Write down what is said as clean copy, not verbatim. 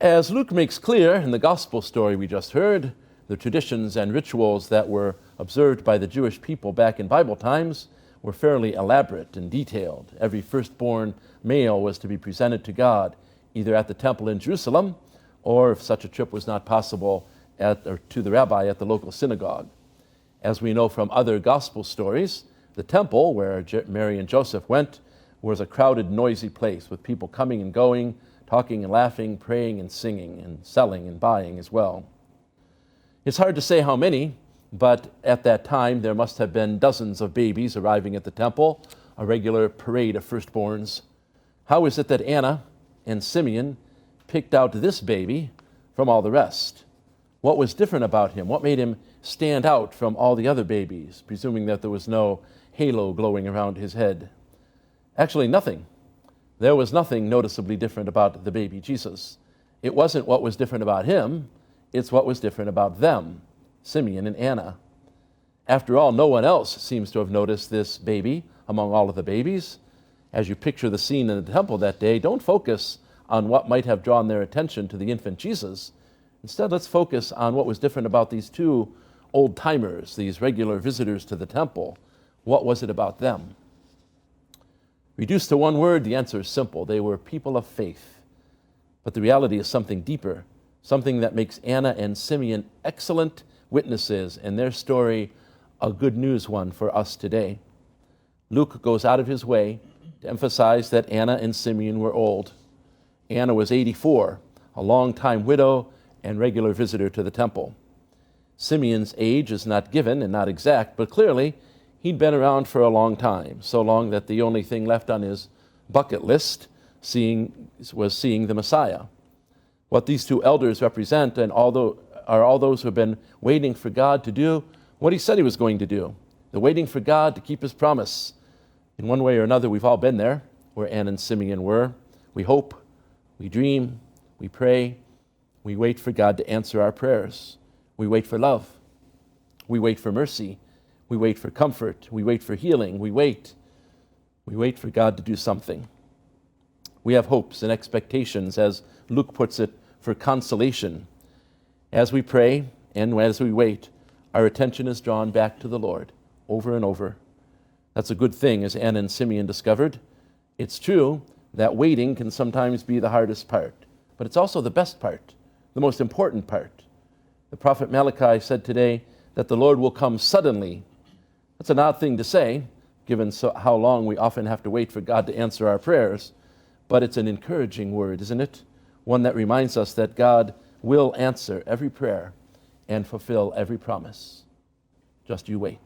As Luke makes clear in the gospel story we just heard, the traditions and rituals that were observed by the Jewish people back in Bible times were fairly elaborate and detailed. Every firstborn male was to be presented to God, either at the temple in Jerusalem, or if such a trip was not possible, to the rabbi at the local synagogue. As we know from other gospel stories, the temple where Mary and Joseph went was a crowded, noisy place with people coming and going, talking and laughing, praying and singing, and selling and buying as well. It's hard to say how many, but at that time there must have been dozens of babies arriving at the temple, a regular parade of firstborns. How is it that Anna and Simeon picked out this baby from all the rest? What was different about him? What made him stand out from all the other babies, presuming that there was no halo glowing around his head? Actually, nothing. There was nothing noticeably different about the baby Jesus. It wasn't what was different about him, it's what was different about them, Simeon and Anna. After all, no one else seems to have noticed this baby among all of the babies. As you picture the scene in the temple that day, don't focus on what might have drawn their attention to the infant Jesus. Instead, let's focus on what was different about these two old-timers, these regular visitors to the temple. What was it about them? Reduced to one word, the answer is simple. They were people of faith. But the reality is something deeper, something that makes Anna and Simeon excellent witnesses, and their story a good news one for us today. Luke goes out of his way to emphasize that Anna and Simeon were old. Anna was 84, a long-time widow and regular visitor to the temple. Simeon's age is not given and not exact, but clearly he'd been around for a long time, so long that the only thing left on his bucket list was seeing the Messiah. What these two elders represent are all those who have been waiting for God to do what he said he was going to do. They're waiting for God to keep his promise. In one way or another, we've all been there, where Anna and Simeon were. We hope, we dream, we pray, we wait for God to answer our prayers. We wait for love. We wait for mercy. We wait for comfort. We wait for healing. We wait for God to do something. We have hopes and expectations, as Luke puts it, for consolation. As we pray and as we wait, our attention is drawn back to the Lord over and over. That's a good thing, as Anna and Simeon discovered. It's true that waiting can sometimes be the hardest part, but it's also the best part, the most important part. The prophet Malachi said today that the Lord will come suddenly. That's an odd thing to say, given how long we often have to wait for God to answer our prayers, but it's an encouraging word, isn't it? One that reminds us that God will answer every prayer and fulfill every promise. Just you wait.